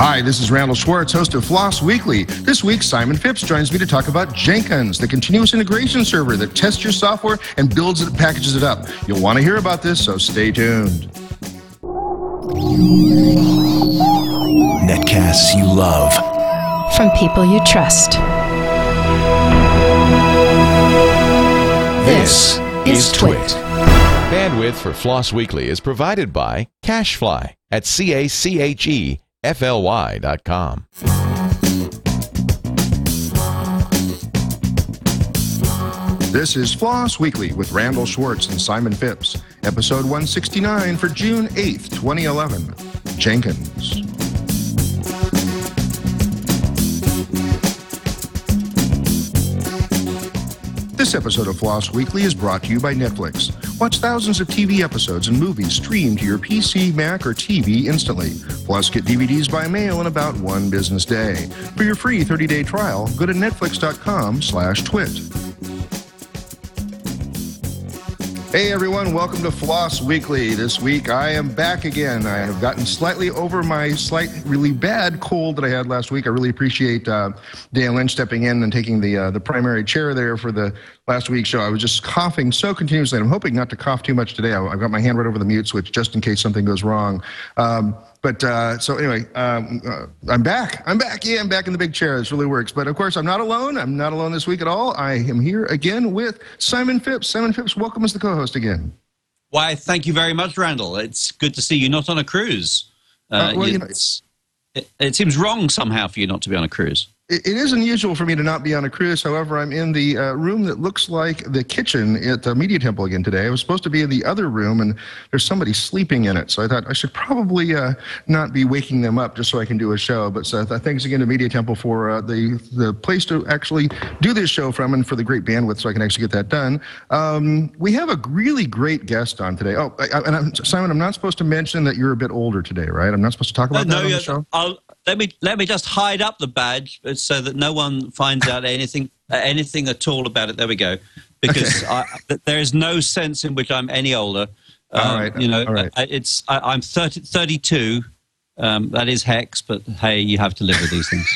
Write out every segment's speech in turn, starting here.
Hi, this is Randal Schwartz, host of FLOSS Weekly. This week, Simon Phipps joins me to talk about Jenkins, the continuous integration server that tests your software and builds it and packages it up. You'll want to hear about this, so stay tuned. Netcasts you love. From people you trust. This is Twit. Bandwidth for FLOSS Weekly is provided by Cachefly at CACHEFLY.com. This is FLOSS Weekly with Randal Schwartz and Simon Phipps, episode 169 for June 8th, 2011. Jenkins. This episode of FLOSS Weekly is brought to you by Netflix. Watch thousands of TV episodes and movies streamed to your PC, Mac, or TV instantly. Plus, get DVDs by mail in about one business day. For your free 30-day trial, go to netflix.com/twit. Hey everyone, welcome to FLOSS Weekly. This week I am back again. I have gotten slightly over my really bad cold that I had last week. I really appreciate Dan Lynch stepping in and taking the primary chair there for the last week's show. I was just coughing so continuously, and I'm hoping not to cough too much today. I've got my hand right over the mute switch just in case something goes wrong. So anyway, I'm back. Yeah, I'm back in the big chair. This really works. But of course, I'm not alone. I'm not alone this week at all. I am here again with Simon Phipps. Simon Phipps, welcome as the co-host again. Why, thank you very much, Randal. It's good to see you not on a cruise. It seems wrong somehow for you not to be on a cruise. It is unusual for me to not be on a cruise. However, I'm in the room that looks like the kitchen at the Media Temple again today. I was supposed to be in the other room, and there's somebody sleeping in it. So I thought I should probably not be waking them up just so I can do a show. But thanks again to Media Temple for the place to actually do this show from, and for the great bandwidth so I can actually get that done. We have a really great guest on today. Oh, Simon, I'm not supposed to mention that you're a bit older today, right? I'm not supposed to talk about that on the show? Let me just hide up the badge so that no one finds out anything at all about it. There we go. Because there is no sense in which I'm any older. All right. All right. I'm 32. That is hex, but hey, you have to live with these things.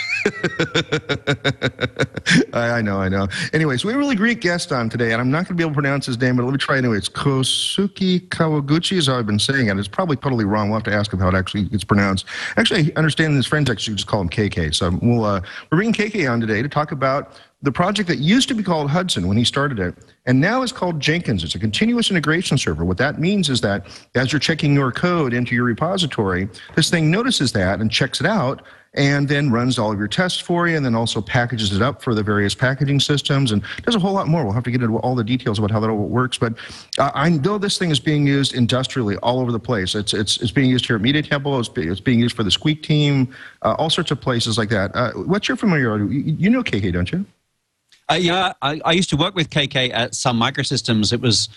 I know. Anyways, we have a really great guest on today, and I'm not going to be able to pronounce his name, but let me try anyway. It's Kohsuke Kawaguchi is how I've been saying it. It's probably totally wrong. We'll have to ask him how it actually gets pronounced. Actually, I understand his friends actually just call him KK. So we're bringing KK on today to talk about the project that used to be called Hudson when he started it, and now is called Jenkins. It's a continuous integration server. What that means is that as you're checking your code into your repository, this thing notices that and checks it out, and then runs all of your tests for you, and then also packages it up for the various packaging systems, and does a whole lot more. We'll have to get into all the details about how that all works, but I know this thing is being used industrially all over the place. It's being used here at Media Temple. It's being used for the Squeak team, all sorts of places like that. What's your familiarity? You know KK, don't you? Yeah, I used to work with KK at Sun Microsystems. It was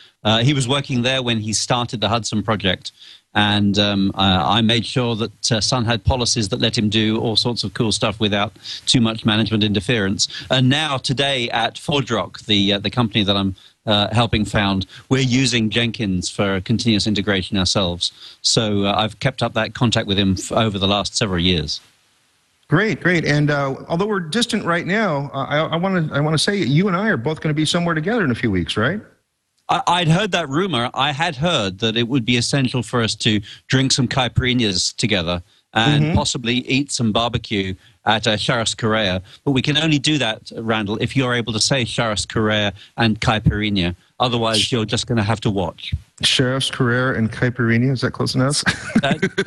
he was working there when he started the Hudson project, and I made sure that Sun had policies that let him do all sorts of cool stuff without too much management interference. And now today at ForgeRock, the company that I'm helping found, we're using Jenkins for continuous integration ourselves. So I've kept up that contact with him over the last several years. Great. And although we're distant right now, I want to say you and I are both going to be somewhere together in a few weeks, right? I'd heard that rumor. I had heard that it would be essential for us to drink some caipirinhas together and possibly eat some barbecue at Charas Correa. But we can only do that, Randal, if you're able to say Charas Correa and caipirinha. Otherwise, you're just going to have to watch. Sheriff's Carrera and Caipirinha, is that close enough?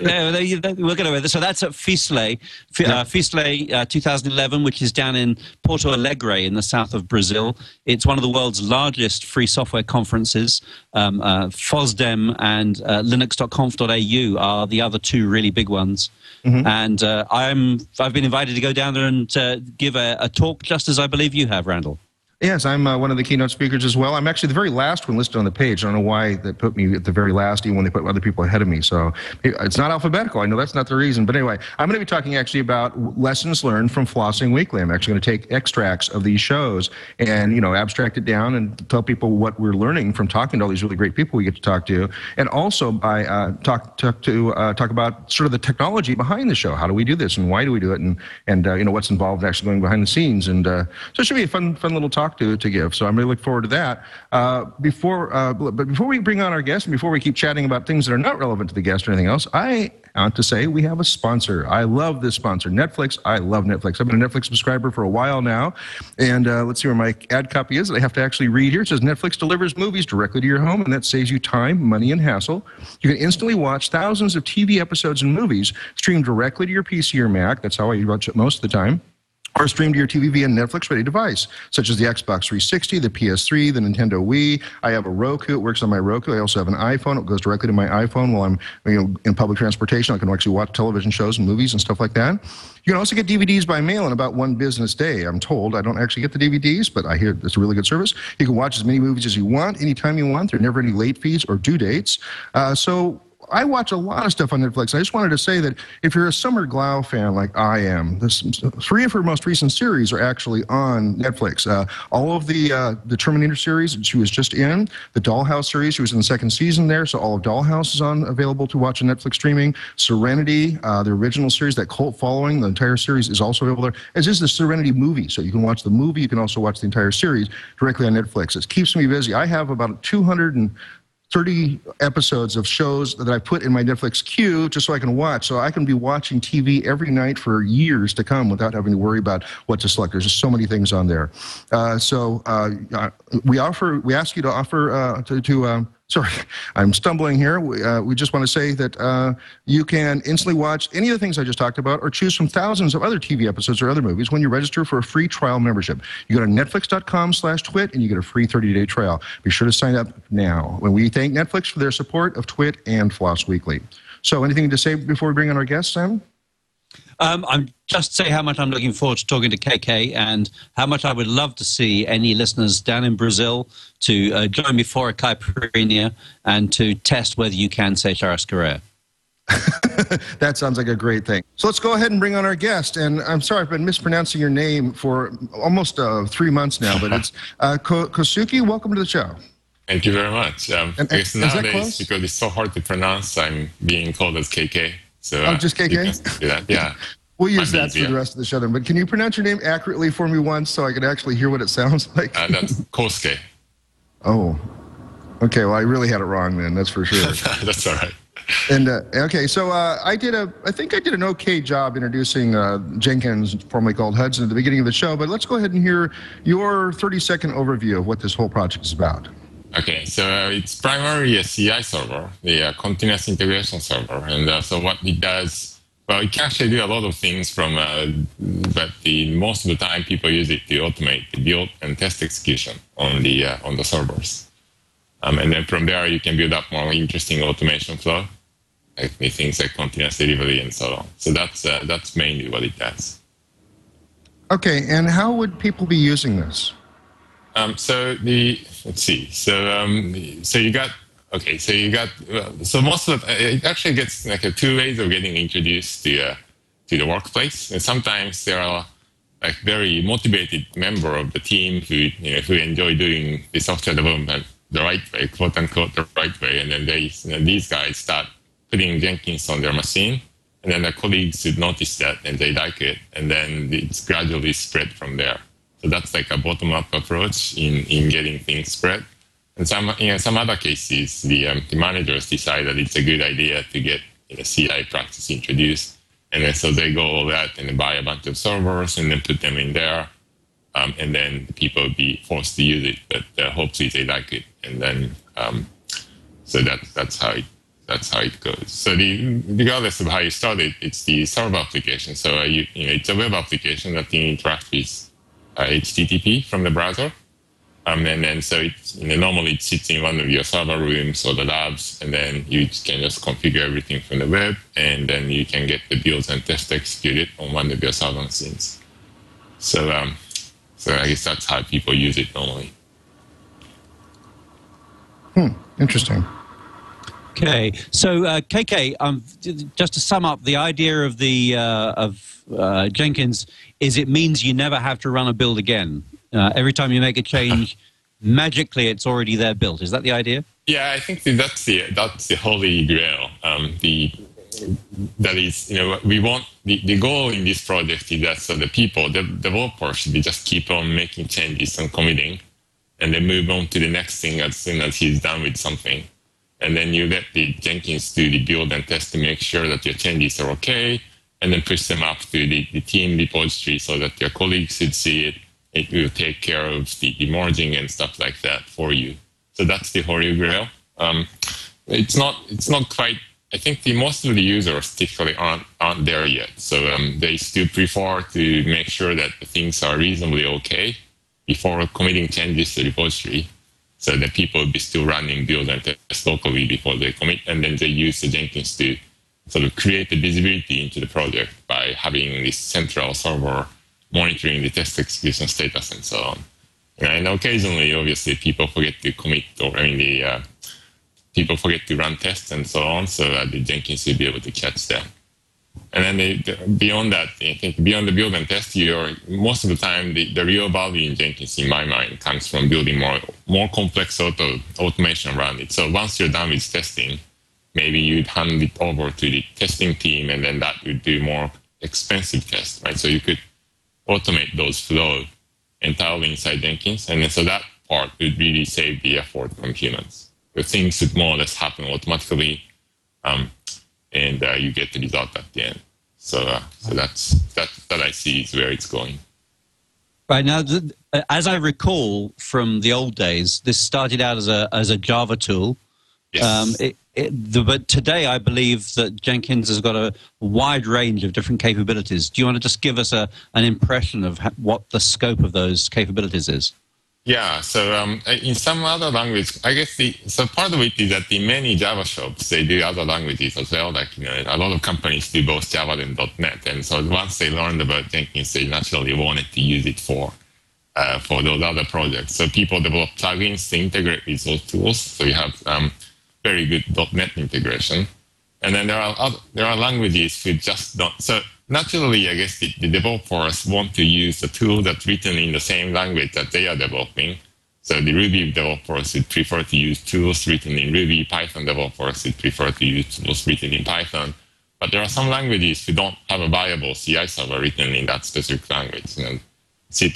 Yeah, we're going to. So that's at Fisle 2011, which is down in Porto Alegre in the south of Brazil. It's one of the world's largest free software conferences. FOSDEM and Linux.conf.au are the other two really big ones. And I've been invited to go down there and give a talk, just as I believe you have, Randal. Yes, I'm one of the keynote speakers as well. I'm actually the very last one listed on the page. I don't know why they put me at the very last, even when they put other people ahead of me. So it's not alphabetical. I know that's not the reason. But anyway, I'm going to be talking actually about lessons learned from Flossing Weekly. I'm actually going to take extracts of these shows and, abstract it down and tell people what we're learning from talking to all these really great people we get to talk to. And also by talk about sort of the technology behind the show. How do we do this and why do we do it? And what's involved actually going behind the scenes. And so it should be a fun little talk to give. So I'm really looking forward to that. But before we bring on our guest and before we keep chatting about things that are not relevant to the guest or anything else, I want to say we have a sponsor. I love this sponsor, Netflix. I love Netflix. I've been a Netflix subscriber for a while now. And let's see where my ad copy is that I have to actually read here. It says Netflix delivers movies directly to your home, and that saves you time, money, and hassle. You can instantly watch thousands of TV episodes and movies streamed directly to your PC or Mac. That's how I watch it most of the time. Or stream to your TV via Netflix-ready device, such as the Xbox 360, the PS3, the Nintendo Wii. I have a Roku. It works on my Roku. I also have an iPhone. It goes directly to my iPhone while I'm in public transportation. I can actually watch television shows and movies and stuff like that. You can also get DVDs by mail in about one business day, I'm told. I don't actually get the DVDs, but I hear it's a really good service. You can watch as many movies as you want, anytime you want. There are never any late fees or due dates. So I watch a lot of stuff on Netflix. I just wanted to say that if you're a Summer Glau fan like I am, three of her most recent series are actually on Netflix. All of the Terminator series she was just in, the Dollhouse series, she was in the second season there, so all of Dollhouse is available to watch on Netflix streaming. Serenity, the original series, that cult following, the entire series is also available there, as is the Serenity movie. So you can watch the movie, you can also watch the entire series directly on Netflix. It keeps me busy. I have about 230 episodes of shows that I put in my Netflix queue just so I can watch. So I can be watching TV every night for years to come without having to worry about what to select. There's just so many things on there. We ask you to offer sorry, I'm stumbling here. We just want to say that you can instantly watch any of the things I just talked about or choose from thousands of other TV episodes or other movies when you register for a free trial membership. You go to netflix.com/twit and you get a free 30-day trial. Be sure to sign up now. When we thank Netflix for their support of Twit and Floss Weekly. So anything to say before we bring on our guest, Simon? I'm just say how much I'm looking forward to talking to KK and how much I would love to see any listeners down in Brazil to join me for a caipirinha and to test whether you can say churrascaria. That sounds like a great thing. So let's go ahead and bring on our guest. And I'm sorry, I've been mispronouncing your name for almost 3 months now, but it's Kohsuke. Welcome to the show. Thank you very much. I guess nowadays, because it's so hard to pronounce, I'm being called as KK. So, just KK? Do that. Yeah. We'll use that for the rest of the show then. But can you pronounce your name accurately for me once so I can actually hear what it sounds like? That's Kohsuke. Oh. Okay, well, I really had it wrong then, that's for sure. That's all right. And okay, so I think I did an okay job introducing Jenkins, formerly called Hudson, at the beginning of the show, but let's go ahead and hear your 30-second overview of what this whole project is about. Okay, so it's primarily a CI server, the continuous integration server. And so what it does, well, it can actually do a lot of things from, but most of the time people use it to automate the build and test execution on the servers. And then from there, you can build up more interesting automation flow, like things like continuous delivery and so on. So that's mainly what it does. Okay, and how would people be using this? So let's see. So most of it actually gets like two ways of getting introduced to the workplace. And sometimes there are like very motivated member of the team who enjoy doing the software development the right way, quote unquote, the right way. And then these guys start putting Jenkins on their machine. And then the colleagues would notice that and they like it. And then it's gradually spread from there. So that's like a bottom-up approach in getting things spread. And some other cases, the managers decide that it's a good idea to get CI practice introduced. And then so they go all that and buy a bunch of servers and then put them in there. And then people will be forced to use it, but hopefully they like it. And then so that's how it goes. So regardless of how you start it, it's the server application. So it's a web application that you interact with HTTP from the browser. And then so normally it sits in one of your server rooms or the labs, and then you can just configure everything from the web, and then you can get the builds and tests executed on one of your server machines. So So I guess that's how people use it normally. Interesting. Okay, so KK, just to sum up, the idea of the Jenkins is it means you never have to run a build again. Every time you make a change, magically it's already there built. Is that the idea? Yeah, I think that's the holy grail. That is, we want the goal in this project is that so the people, the developers, should just keep on making changes and committing, and then move on to the next thing as soon as he's done with something. And then you let the Jenkins do the build and test to make sure that your changes are okay, and then push them up to the team repository so that your colleagues should see it. It will take care of the merging and stuff like that for you. So that's the holy grail. It's not quite. I think most of the users typically aren't there yet. So they still prefer to make sure that the things are reasonably okay before committing changes to the repository, so that people will be still running build and test locally before they commit, and then they use the Jenkins to sort of create the visibility into the project by having this central server monitoring the test execution status and so on. And occasionally, obviously, people forget to commit, people forget to run tests and so on, so that the Jenkins will be able to catch them. And then beyond that, I think beyond the build and test, most of the time, the real value in Jenkins, in my mind, comes from building more complex sort of automation around it. So once you're done with testing, maybe you'd hand it over to the testing team, and then that would do more expensive tests, right? So you could automate those flows entirely inside Jenkins, and then so that part would really save the effort from humans. The things would more or less happen automatically, and you get the result at the end. So that I see is where it's going. Right now, as I recall from the old days, this started out as a Java tool. Yes. But today, I believe that Jenkins has got a wide range of different capabilities. Do you want to just give us an impression of what the scope of those capabilities is? Yeah, so in some other language, I guess so part of it is that in many Java shops, they do other languages as well. Like, a lot of companies do both Java and .NET. And so once they learned about Jenkins, they naturally wanted to use it for those other projects. So people develop plugins to integrate with those tools. So you have very good .NET integration. And then there are languages who just don't. So naturally, I guess the developers want to use the tool that's written in the same language that they are developing. So the Ruby developers would prefer to use tools written in Ruby. Python developers would prefer to use tools written in Python. But there are some languages who don't have a viable CI server written in that specific language. C++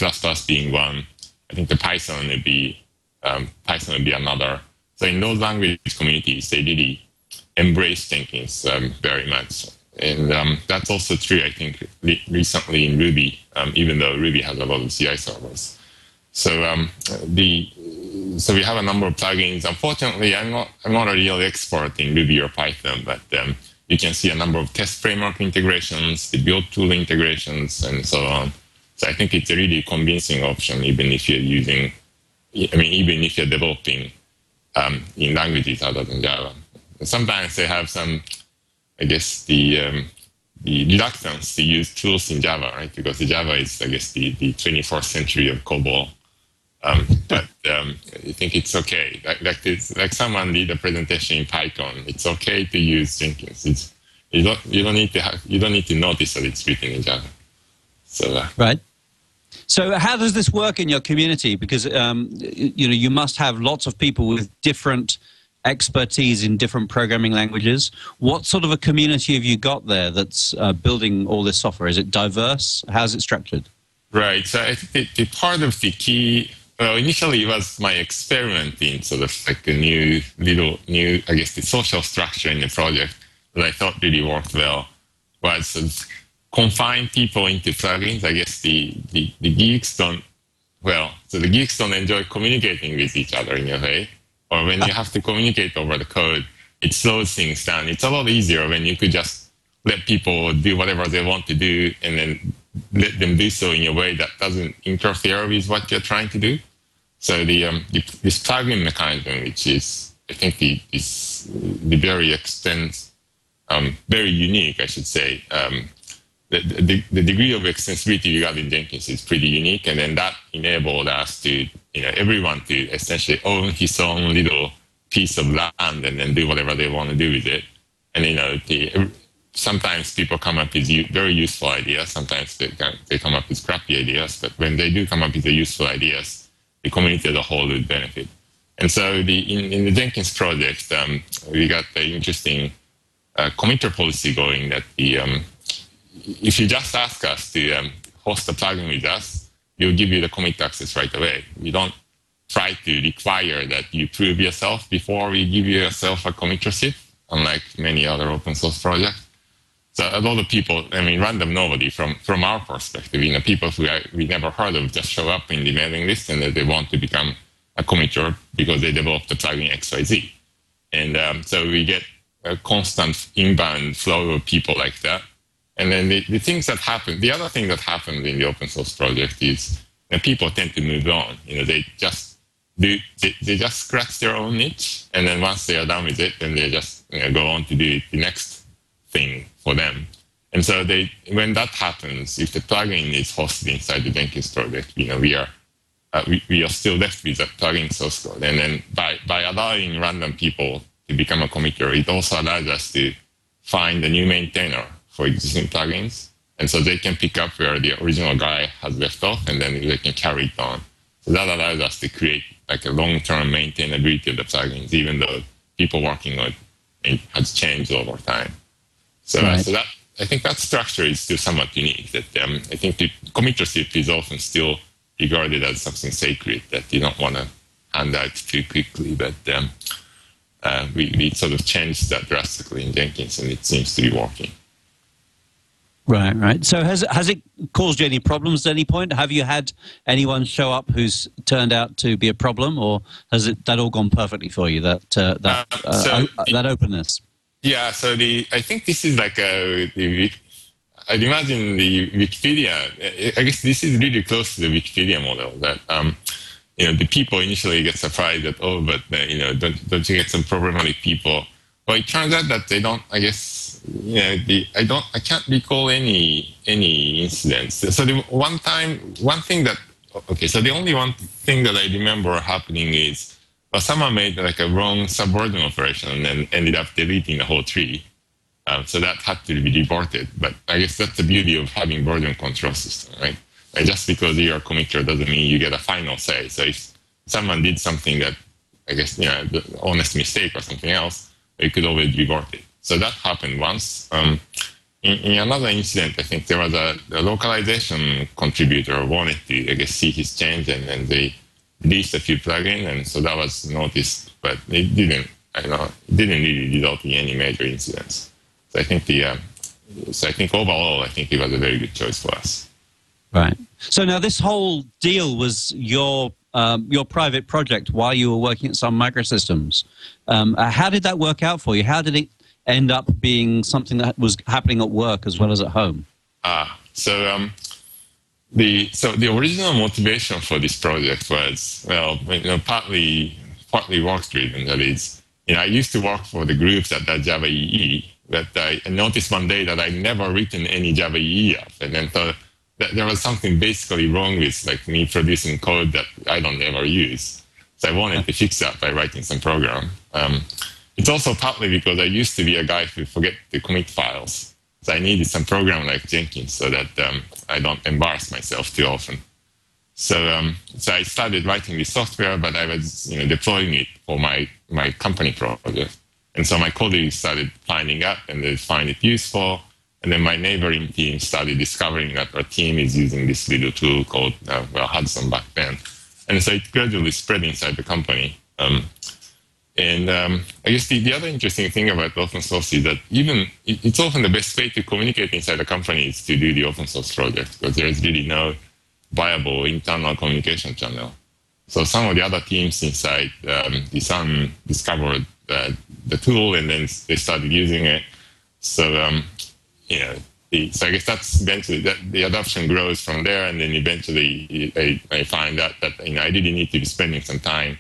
being one. I think the Python would be another. So in those language communities, they really embrace Jenkins very much. And that's also true, I think, recently in Ruby, even though Ruby has a lot of CI servers. So so we have a number of plugins. Unfortunately, I'm not a real expert in Ruby or Python, but you can see a number of test framework integrations, the build tool integrations, and so on. So I think it's a really convincing option, even if you're developing in languages other than Java. Sometimes they have some, I guess, the reluctance to use tools in Java, right? Because Java is, I guess, the 21st century of COBOL. But I think it's okay. Like someone did a presentation in Python. It's okay to use Jenkins. You don't need to notice that it's written in Java. So right. So how does this work in your community? Because you must have lots of people with different expertise in different programming languages. What sort of a community have you got there that's building all this software? Is it diverse? How's it structured? Right. So I think the part of the key, initially it was my experiment in sort of like a new, I guess, the social structure in the project that I thought really worked well, was sort of confine people into plugins. I guess the geeks don't enjoy communicating with each other in a way. Or when you have to communicate over the code, it slows things down. It's a lot easier when you could just let people do whatever they want to do and then let them do so in a way that doesn't interfere with what you're trying to do. So this plugin mechanism, which is, I think, is the very very unique, I should say, the degree of extensibility we got in Jenkins is pretty unique, and then that enabled us to, everyone to essentially own his own little piece of land and then do whatever they want to do with it. And sometimes people come up with very useful ideas. Sometimes they come up with crappy ideas. But when they do come up with the useful ideas, the community as a whole would benefit. And so in the Jenkins project, we got the interesting committer policy going that if you just ask us to host a plugin with us, we'll give you the commit access right away. We don't try to require that you prove yourself before we give yourself a committership, unlike many other open source projects. So a lot of people, random nobody from our perspective, people who we never heard of just show up in the mailing list and that they want to become a committer because they developed the plugin XYZ. And so we get a constant inbound flow of people like that. And then the things that happen, the other thing that happened in the open source project is that people tend to move on. They just scratch their own niche, and then once they are done with it, then they just go on to do the next thing for them. And so when that happens, if the plugin is hosted inside the Jenkins project, we are still left with that plugin source code. And then by allowing random people to become a committer, it also allows us to find a new maintainer for existing plugins. And so they can pick up where the original guy has left off, and then they can carry it on. So that allows us to create like a long-term maintainability of the plugins, even though people working on it has changed over time. So, right. So that I think that structure is still somewhat unique. That I think the committership is often still regarded as something sacred that you don't want to hand out too quickly. But we sort of changed that drastically in Jenkins, and it seems to be working. Right. So has it caused you any problems at any point? Have you had anyone show up who's turned out to be a problem, or has that all gone perfectly for you? That openness. Yeah. So I think this is like I'd imagine the Wikipedia. I guess this is really close to the Wikipedia model that the people initially get surprised that don't you get some problematic people? Well, it turns out that they don't. I guess I can't recall any incidents. So the only one thing that I remember happening is someone made like a wrong subversion operation and then ended up deleting the whole tree. So that had to be reported. But I guess that's the beauty of having version control system, right? Just because you're a committer doesn't mean you get a final say. So if someone did something that I guess the honest mistake or something else, you could always report it. So that happened once. In another incident, I think there was a localization contributor who wanted to, I guess, see his change, and then they released a few plugins, and so that was noticed, but it didn't really result in any major incidents. So I think overall, I think it was a very good choice for us. Right. So now this whole deal was your private project while you were working at Sun Microsystems. How did that work out for you? How did it end up being something that was happening at work as well as at home? So the original motivation for this project was, partly work driven. That is, I used to work for the groups at the Java EE, but I noticed one day that I'd never written any Java EE app, and then thought that there was something basically wrong with like me producing code that I don't ever use. So I wanted to fix that by writing some program. It's also partly because I used to be a guy who forget to commit files. So I needed some program like Jenkins so that I don't embarrass myself too often. So I started writing this software, but I was deploying it for my company project. And so my colleagues started finding out and they find it useful. And then my neighboring team started discovering that our team is using this little tool called Hudson back then. And so it gradually spread inside the company. I guess the other interesting thing about open source is that it's often the best way to communicate inside a company is to do the open source project, because there is really no viable internal communication channel. So some of the other teams inside the Sun discovered the tool, and then they started using it. So so I guess that's eventually the adoption grows from there, and then eventually I find out that I really need to be spending some time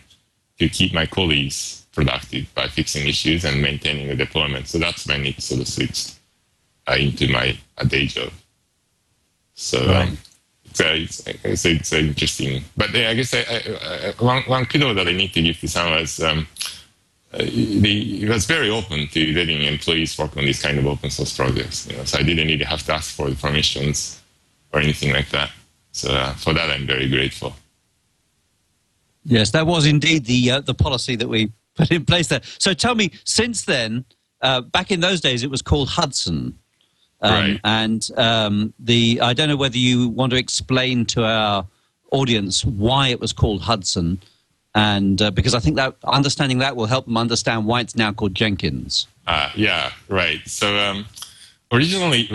to keep my colleagues productive by fixing issues and maintaining the deployment. So that's when it sort of switched into my day job. So it's interesting. But I guess one kudo that I need to give to Sam was he was very open to letting employees work on these kind of open source projects. So I didn't really have to ask for the permissions or anything like that. So for that, I'm very grateful. Yes, that was indeed the policy that we put in place there. So tell me, since then, back in those days, it was called Hudson. Right. And I don't know whether you want to explain to our audience why it was called Hudson, and because I think that understanding that will help them understand why it's now called Jenkins. Yeah, right. So originally,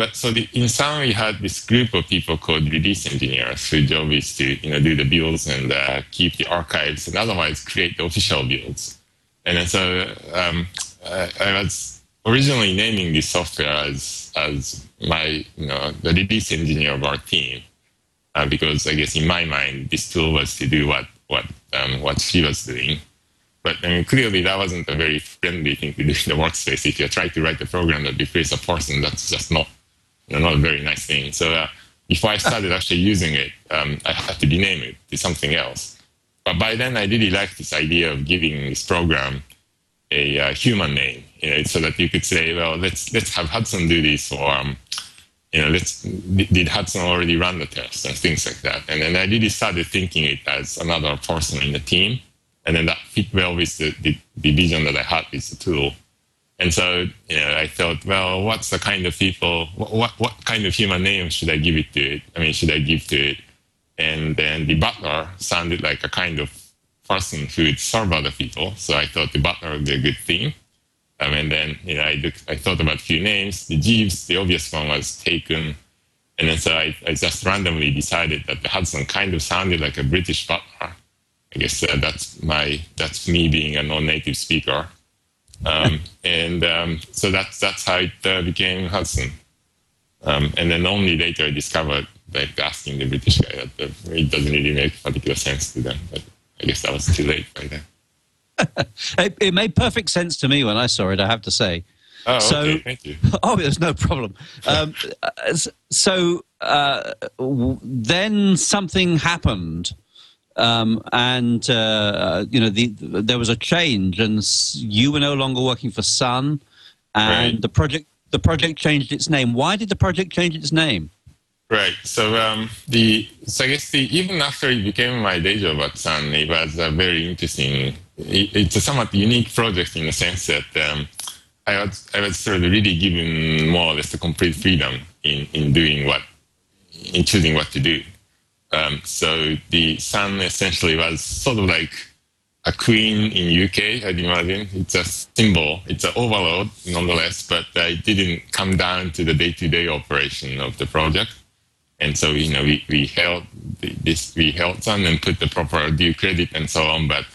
in Sun we had this group of people called release engineers whose job is to do the builds and keep the archives and otherwise create the official builds. And then so I was originally naming this software as my the release engineer of our team because I guess in my mind this tool was to do what she was doing. But I mean, clearly that wasn't a very friendly thing to do in the workspace. If you try to write a program that replaces a person, that's just not a very nice thing. So before I started actually using it, I had to rename it to something else. But by then, I really liked this idea of giving this program a human name, so that you could say, well, let's have Hudson do this, or did Hudson already run the test and things like that. And then I really started thinking it as another person in the team. And then that fit well with the vision that I had with the tool. And so, I thought, well, what's the kind of people, what kind of human name should I give to it? And then the butler sounded like a kind of person who would serve other people. So I thought the butler would be a good thing. And then, I thought about a few names. The Jeeves, the obvious one, was taken. And then so I just randomly decided that the Hudson kind of sounded like a British butler. I guess that's me being a non-native speaker, so that's how it became Hudson. And then only later I discovered, asking the British guy, that it doesn't really make particular sense to them. But I guess that was too late by then. It made perfect sense to me when I saw it, I have to say. Oh, so, okay, thank you. Oh, there's no problem. Then something happened. There was a change, and you were no longer working for Sun, and right. the project changed its name. Why did the project change its name? Right. So I guess even after it became my day job at Sun, it was a very interesting. It's a somewhat unique project in the sense that I was sort of really given more or less the complete freedom in choosing what to do. So the Sun essentially was sort of like a queen in UK, I'd imagine. It's a symbol. It's an overload, nonetheless, but it didn't come down to the day-to-day operation of the project. And so, we held Sun and put the proper due credit and so on. But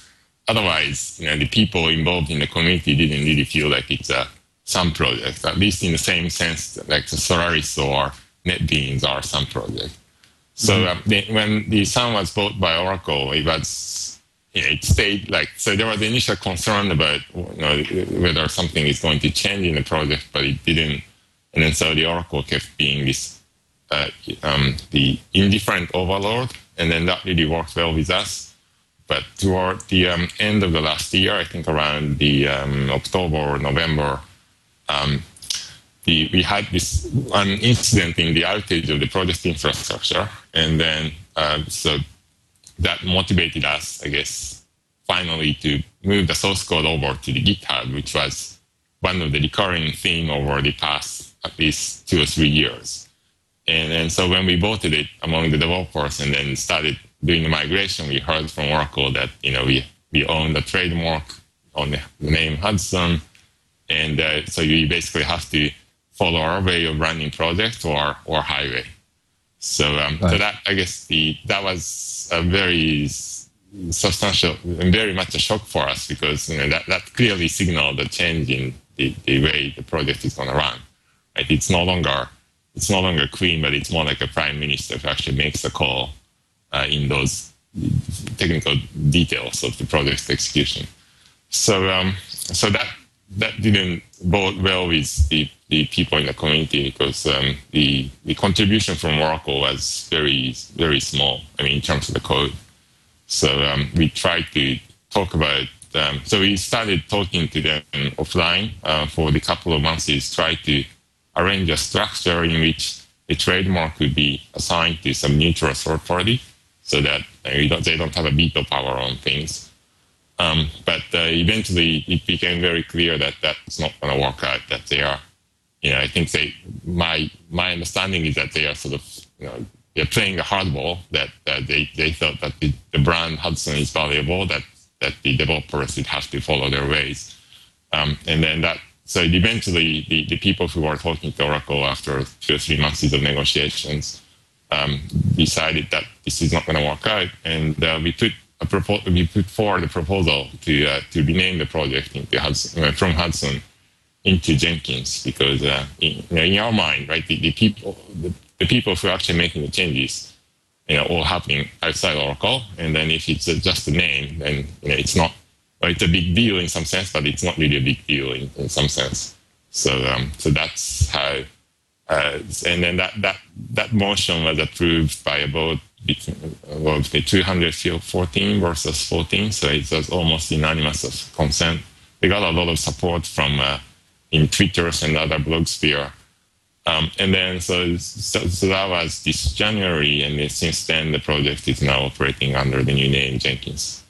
otherwise, the people involved in the community didn't really feel like it's a Sun project, at least in the same sense like the Solaris or NetBeans are Sun project. So when the Sun was bought by Oracle, it was, it stayed so there was the initial concern about whether something is going to change in the project, but it didn't. And then so the Oracle kept being this the indifferent overlord, and then that really worked well with us. But toward the end of the last year, I think around the October or November, we had an incident in the outage of the project infrastructure, and then so that motivated us, I guess, finally to move the source code over to the GitHub, which was one of the recurring themes over the past at least 2 or 3 years. And so when we voted it among the developers and then started doing the migration, we heard from Oracle that we own the trademark on the name Hudson, and so you basically have to follow our way of running project or highway. So, so that, I guess that was a very substantial and very much a shock for us, because that clearly signaled a change in the way the project is going to run. Right? It's no longer Queen, but it's more like a prime minister who actually makes the call in those technical details of the project's execution. So, so that that didn't bode well with the people in the community because the contribution from Oracle was very, very small, in terms of the code. So we tried to talk about it. So we started talking to them offline for the couple of months. We tried to arrange a structure in which a trademark could be assigned to some neutral third party so that they don't have a veto power on things. But eventually it became very clear that that's not going to work out, that they are, I think my understanding is that they are sort of, they're playing a hardball, that they thought that the brand Hudson is valuable, that the developers would have to follow their ways. And then so eventually the people who were talking to Oracle after 2 or 3 months of negotiations decided that this is not going to work out. And we put forward a proposal to rename the project into Hudson, from Hudson into Jenkins, because in our mind, right, the people who are actually making the changes, all happening outside Oracle. And then if it's just a name, then it's not. Well, it's a big deal in some sense, but it's not really a big deal in some sense. So that's how. And then that motion was approved by about 214 versus 14, so it was almost unanimous of consent. We got a lot of support from in Twitters and other blogosphere. And then so that was this January, and then since then the project is now operating under the new name Jenkins.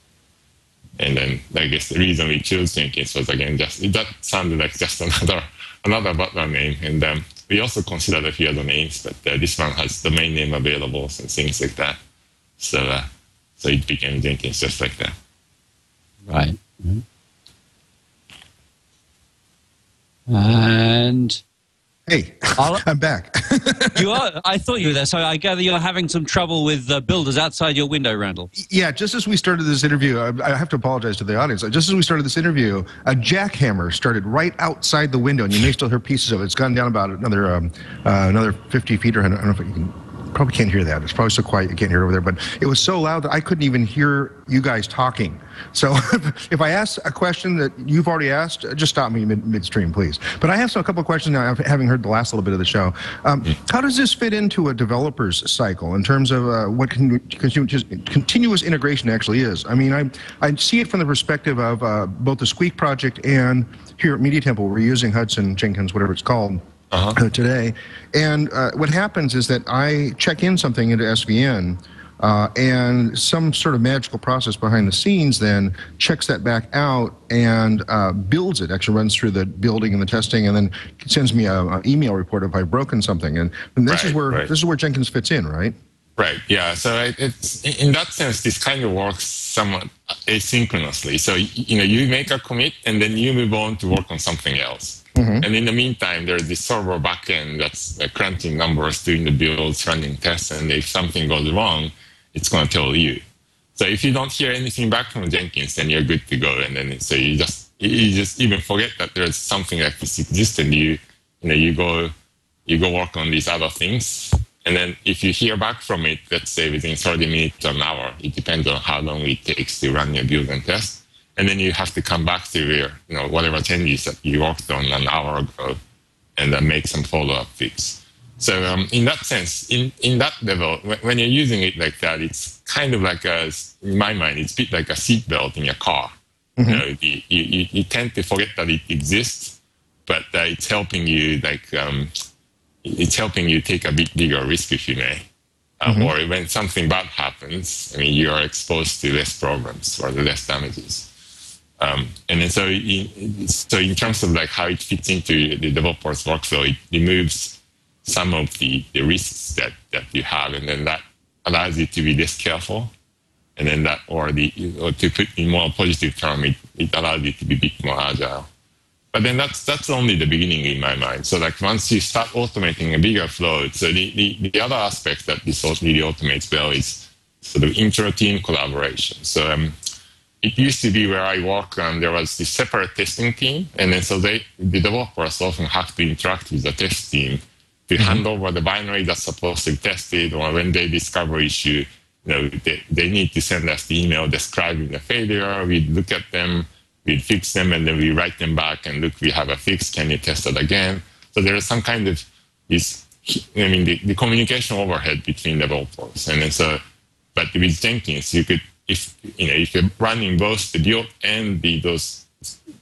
And then I guess the reason we chose Jenkins was, again, that sounded like just another butler name. And we also considered a few other names, but this one has the main name available and things like that. So it became Jenkins just like that. Right. Mm-hmm. And hey, I'm back. You are? I thought you were there. So I gather you're having some trouble with builders outside your window, Randal. Yeah, just as we started this interview, I have to apologize to the audience. Just as we started this interview, a jackhammer started right outside the window, and you may still hear pieces of it. It's gone down about another 50 feet, or I don't know if you can. Probably can't hear that. It's probably so quiet you can't hear it over there. But it was so loud that I couldn't even hear you guys talking. So if I ask a question that you've already asked, just stop me midstream, please. But I have a couple of questions now, having heard the last little bit of the show. How does this fit into a developer's cycle in terms of what continuous integration actually is? I mean, I see it from the perspective of both the Squeak project and here at Media Temple, we're using Hudson, Jenkins, whatever it's called. Today. And what happens is that I check in something into SVN and some sort of magical process behind the scenes then checks that back out and builds it, actually runs through the building and the testing, and then sends me an email report if I've broken something. And this is where Jenkins fits in, right? Right. Yeah. So it's in that sense, this kind of works somewhat asynchronously. So you make a commit and then you move on to work on something else. Mm-hmm. And in the meantime, there's this server backend that's crunching numbers, doing the builds, running tests, and if something goes wrong, it's going to tell you. So if you don't hear anything back from Jenkins, then you're good to go. And then so you just even forget that there's something like this exists, and you go work on these other things. And then if you hear back from it, let's say within 30 minutes to an hour, it depends on how long it takes to run your build and test. And then you have to come back to your, whatever changes that you worked on an hour ago, and then make some follow-up fix. So in that sense, in that level, when you're using it like that, it's kind of like in my mind, it's a bit like a seatbelt in your car. Mm-hmm. You tend to forget that it exists, but it's helping you take a bit bigger risk, if you may. Mm-hmm. Or when something bad happens, you are exposed to less problems or less damages. And then so in terms of like how it fits into the developer's workflow, it removes some of the risks that you have, and then that allows you to be less careful. And then or to put in more positive term, it allows you to be a bit more agile. But then that's only the beginning in my mind. So like once you start automating a bigger flow, so the other aspect that this really automates well is sort of inter-team collaboration. So it used to be where I work, there was this separate testing team, and then so the developers often have to interact with the test team to hand over the binary that's supposed to be tested, or when they discover issue, they need to send us the email describing the failure. We look at them, we'd fix them, and then we write them back and look, we have a fix. Can you test it again? So there is some kind of the communication overhead between developers, and then but with Jenkins, you could, if you're running both the build and those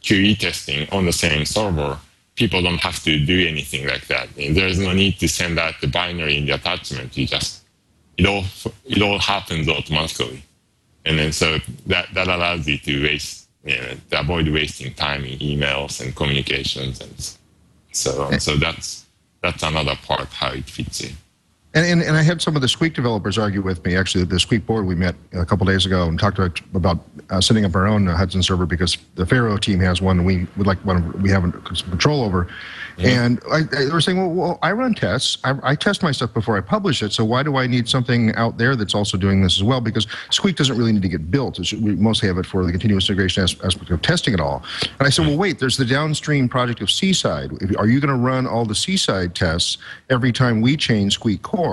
QE testing on the same server, people don't have to do anything like that. There's no need to send out the binary in the attachment. It all happens automatically, and then so that allows you to to avoid wasting time in emails and communications and so on. So that's another part how it fits in. And I had some of the Squeak developers argue with me. Actually, the Squeak board, we met a couple days ago and talked about setting up our own Hudson server, because the Faro team has one and we would like one we have some control over. And they were saying, well, I run tests. I test my stuff before I publish it, so why do I need something out there that's also doing this as well? Because Squeak doesn't really need to get built. We mostly have it for the continuous integration aspect of testing it all. And I said, well, wait, there's the downstream project of Seaside. Are you going to run all the Seaside tests every time we change Squeak core?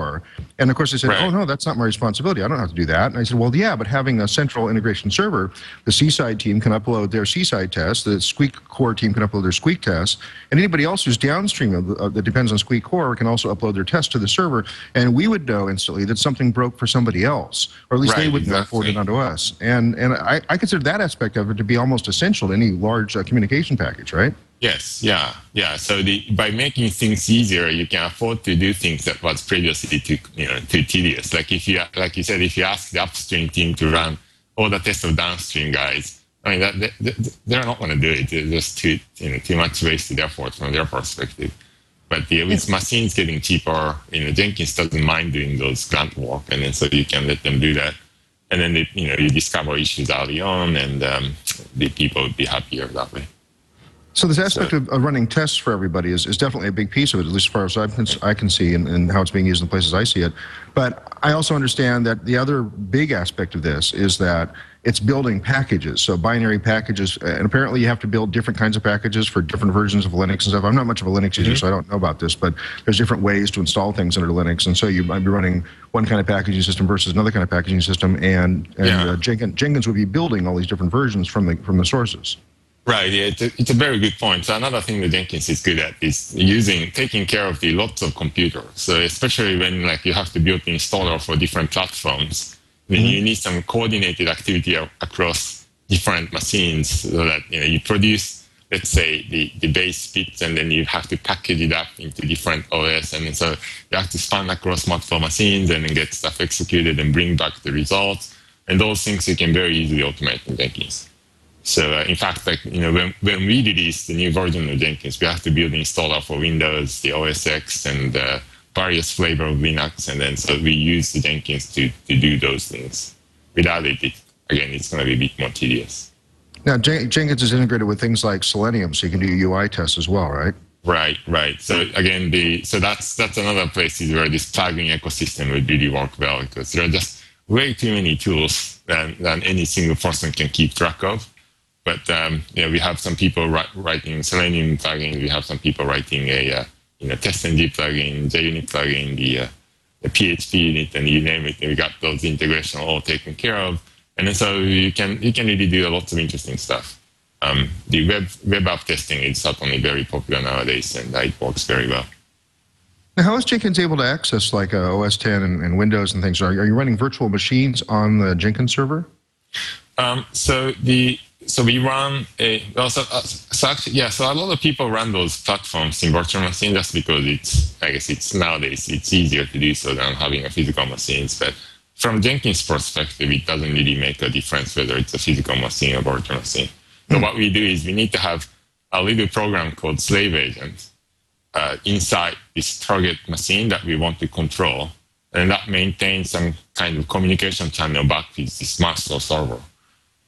And of course they said, oh no, that's not my responsibility. I don't have to do that. And I said, well, yeah, but having a central integration server, the Seaside team can upload their Seaside tests, the Squeak core team can upload their Squeak tests, and anybody else who's downstream that depends on Squeak core can also upload their tests to the server, and we would know instantly that something broke for somebody else, or at least they would know, forward it onto us. And I consider that aspect of it to be almost essential to any large communication package, right? Yes, yeah. So by making things easier, you can afford to do things that was previously too tedious. Like you said, if you ask the upstream team to run all the tests of downstream guys, I mean, they're not going to do it. It's just too much wasted effort from their perspective. But with machines getting cheaper, Jenkins doesn't mind doing those grunt work, and then so you can let them do that. And then you discover issues early on, and the people would be happier that way. So this aspect of running tests for everybody is definitely a big piece of it, at least as far as I can see, and how it's being used in the places I see it. But I also understand that the other big aspect of this is that it's building packages, so binary packages, and apparently you have to build different kinds of packages for different versions of Linux and stuff. I'm not much of a Linux user, so I don't know about this, but there's different ways to install things under Linux, and so you might be running one kind of packaging system versus another kind of packaging system, and Jenkins would be building all these different versions from the sources. Right, yeah, it's a very good point. So another thing that Jenkins is good at is taking care of the lots of computers. So especially when you have to build the installer for different platforms, then you need some coordinated activity across different machines, so that you produce, let's say, the base bits, and then you have to package it up into different OS, and so you have to span across multiple machines and then get stuff executed and bring back the results. And those things you can very easily automate in Jenkins. So in fact, when we release the new version of Jenkins, we have to build an installer for Windows, the OS X, and various flavor of Linux, and then so we use the Jenkins to do those things. Without it, it's going to be a bit more tedious. Now, Jenkins is integrated with things like Selenium, so you can do UI tests as well, right? Right. So again, that's another place where this plugin ecosystem would really work well, because there are just way too many tools than any single person can keep track of. But we have some people writing Selenium plugins. We have some people writing a TestNG plugin, JUnit plugin, the PHP unit, and you name it. And we got those integrations all taken care of, and then so you can really do lots of interesting stuff. The web app testing is certainly very popular nowadays, and it works very well. Now, how is Jenkins able to access like OS 10 and Windows and things? Are you running virtual machines on the Jenkins server? So we run so a lot of people run those platforms in virtual machine just because it's nowadays it's easier to do so than having a physical machines. But from Jenkins' perspective, it doesn't really make a difference whether it's a physical machine or virtual machine. So what we do is we need to have a little program called slave agent inside this target machine that we want to control, and that maintains some kind of communication channel back with this master server.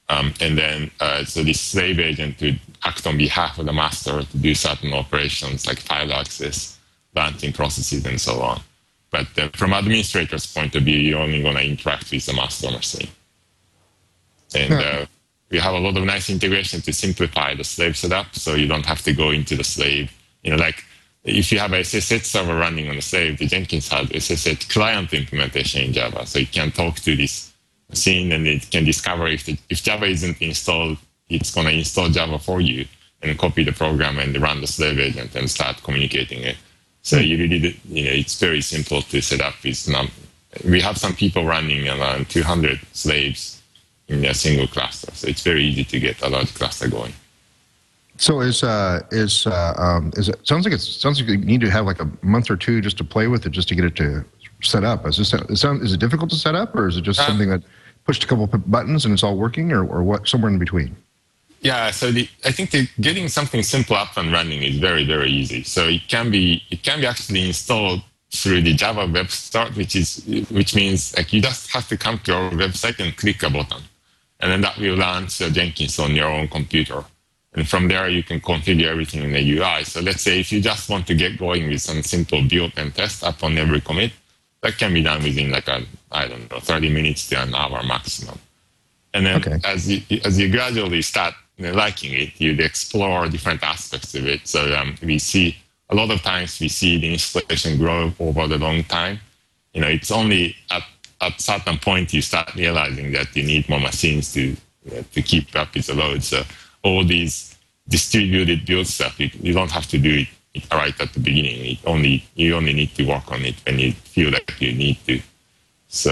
And then, so this slave agent would act on behalf of the master to do certain operations like file access, launching processes, and so on. But from administrator's point of view, you're only going to interact with the master machine. And we have a lot of nice integration to simplify the slave setup, so you don't have to go into the slave. Like if you have a SSH server running on the slave, the Jenkins has SSH client implementation in Java, so it can talk to this machine, and it can discover if Java isn't installed, it's going to install Java for you and copy the program and run the slave agent and start communicating it. So you really, it's very simple to set up. We have some people running around 200 slaves in a single cluster, so it's very easy to get a large cluster going. So it sounds like you need to have like a month or two just to play with it, just to get it to set up. Is it difficult to set up, or is it just something that pushed a couple of buttons and it's all working, or what? Somewhere in between? Yeah, so I think getting something simple up and running is very, very easy. So it can be actually installed through the Java web start, which means like you just have to come to our website and click a button, and then that will launch Jenkins on your own computer. And from there, you can configure everything in the UI. So let's say if you just want to get going with some simple build and test up on every commit, that can be done within 30 minutes to an hour maximum. And then as you gradually start liking it, you'd explore different aspects of it. So a lot of times we see the installation grow over the long time. It's only at certain point you start realizing that you need more machines to keep up with the load. So all these distributed build stuff, you don't have to do it right at the beginning. You only need to work on it when you feel like you need to. So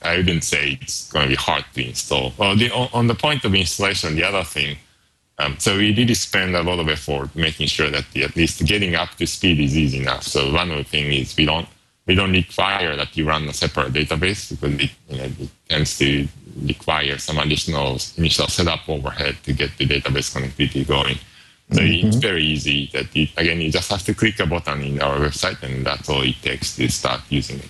I wouldn't say it's going to be hard to install. Well, on the point of installation, the other thing, so we did spend a lot of effort making sure that at least getting up to speed is easy enough. So one of the things is we don't require that you run a separate database, because it tends to require some additional initial setup overhead to get the database connectivity going. So it's very easy that you just have to click a button in our website, and that's all it takes to start using it.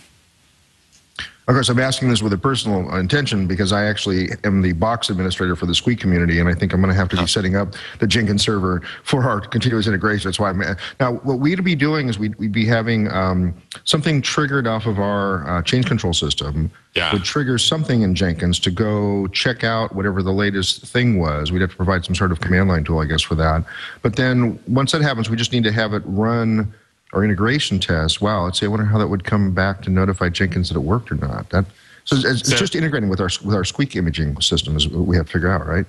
Of course, I'm asking this with a personal intention, because I actually am the box administrator for the Squeak community, and I think I'm going to have to be setting up the Jenkins server for our continuous integration. That's why now what we'd be doing is we'd be having something triggered off of our change control system. Would trigger something in Jenkins to go check out whatever the latest thing was. We'd have to provide some sort of command line tool, I guess, for that. But then once that happens, we just need to have it run our integration test. Wow, let's see, I wonder how that would come back to notify Jenkins that it worked or not. So it's just integrating with our Squeak imaging system is what we have to figure out, right?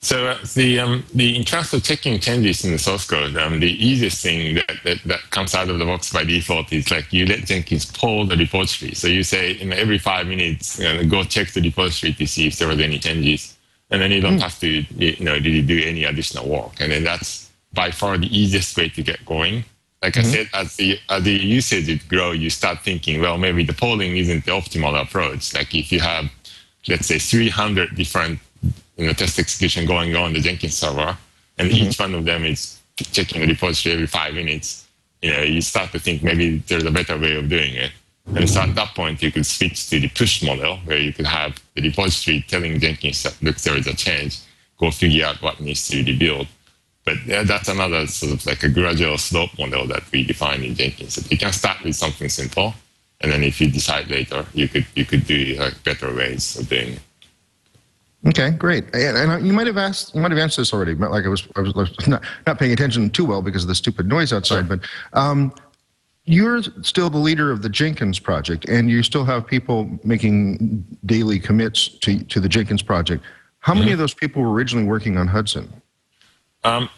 So in terms of checking changes in the source code, the easiest thing that comes out of the box by default is like you let Jenkins pull the repository. So you say every 5 minutes, go check the repository to see if there was any changes, and then you don't have to really do any additional work. And then that's by far the easiest way to get going. Like I said, as the usage would grow, you start thinking, well, maybe the polling isn't the optimal approach. Like if you have, let's say, 300 different test execution going on the Jenkins server, and each one of them is checking the repository every 5 minutes, you start to think maybe there's a better way of doing it. And so at that point, you could switch to the push model, where you could have the repository telling Jenkins that, look, there is a change, go figure out what needs to be rebuilt. But that's another sort of like a gradual slope model that we define in Jenkins. So you can start with something simple, and then if you decide later, you could do better ways of doing it. Okay, great. And you might have answered this already, but like I was not paying attention too well because of the stupid noise outside. Sure. But you're still the leader of the Jenkins project, and you still have people making daily commits to the Jenkins project. How many of those people were originally working on Hudson?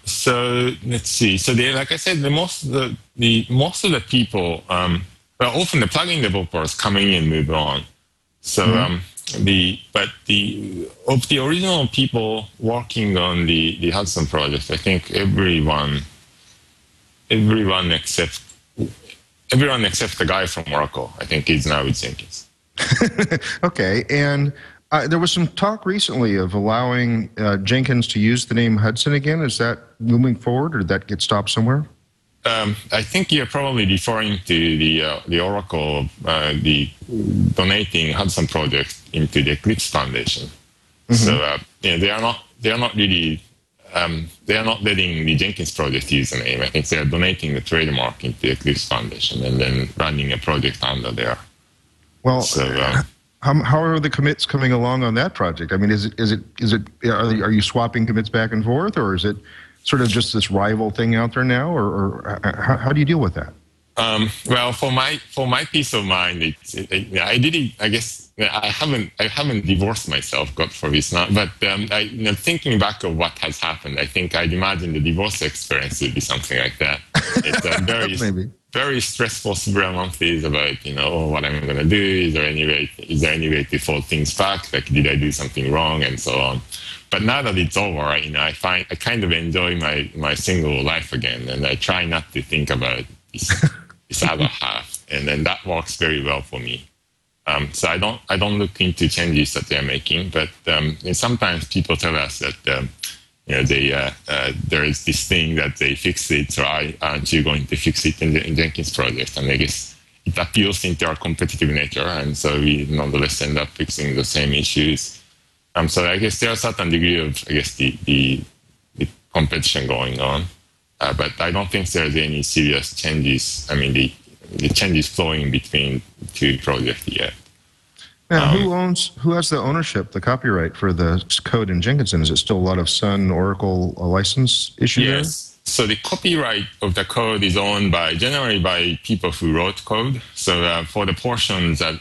So let's see. So like I said, most of the people, often the plugin developers come in and move on. So of the original people working on the Hudson project, I think everyone except the guy from Oracle, I think, is now with Jenkins. Okay, and there was some talk recently of allowing Jenkins to use the name Hudson again. Is that moving forward, or did that get stopped somewhere? I think you're probably referring to the Oracle, the donating Hudson project into the Eclipse Foundation. So they are not really they are not letting the Jenkins project use the name. I think they are donating the trademark into the Eclipse Foundation and then running a project under there. Well. So, how are the commits coming along on that project? I mean, are you swapping commits back and forth, or is it sort of just this rival thing out there now, or how do you deal with that? Well, for my peace of mind, I haven't divorced myself, God forbid not. But thinking back of what has happened, I think I'd imagine the divorce experience would be something like that. It's a very stressful several months about what I'm going to do. Is there any way to fold things back? Like, did I do something wrong, and so on. But now that it's over, I kind of enjoy my single life again, and I try not to think about this other half, and then that works very well for me. So I don't look into changes that they're making, but sometimes people tell us that there is this thing that they fix it, so aren't you going to fix it in the Jenkins project? And I guess it appeals into our competitive nature, and so we nonetheless end up fixing the same issues. So I guess there's a certain degree of the competition going on, but I don't think there's any serious changes. I mean, the changes flowing between two projects yet. Now, who has the ownership, the copyright for the code in Jenkins? Is it still a lot of Sun Oracle license issue? Yes. So the copyright of the code is owned generally by people who wrote code. So for the portions that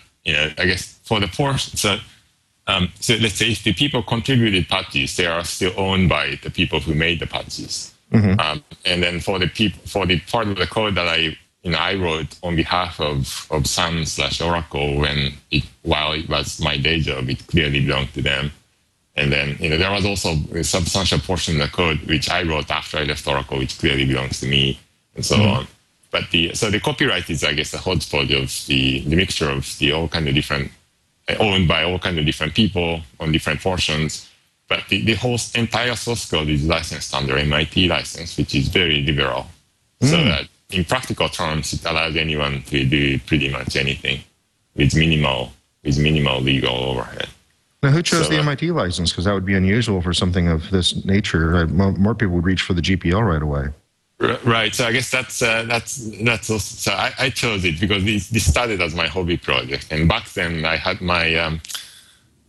so let's say if the people contributed patches, they are still owned by the people who made the patches. Mm-hmm. And then for the part of the code that I wrote on behalf of Sun/Oracle while it was my day job, it clearly belonged to them. And then there was also a substantial portion of the code which I wrote after I left Oracle, which clearly belongs to me, and so on. But the copyright is, I guess, a hodgepodge of the mixture of all kind of different, owned by all kind of different people on different portions. But the whole entire source code is licensed under MIT license, which is very liberal. So that in practical terms, it allows anyone to do pretty much anything with minimal legal overhead. Now, who chose the MIT license? Because that would be unusual for something of this nature. More people would reach for the GPL right away. Right. So I guess that's also, so I chose it because this started as my hobby project, and back then I had my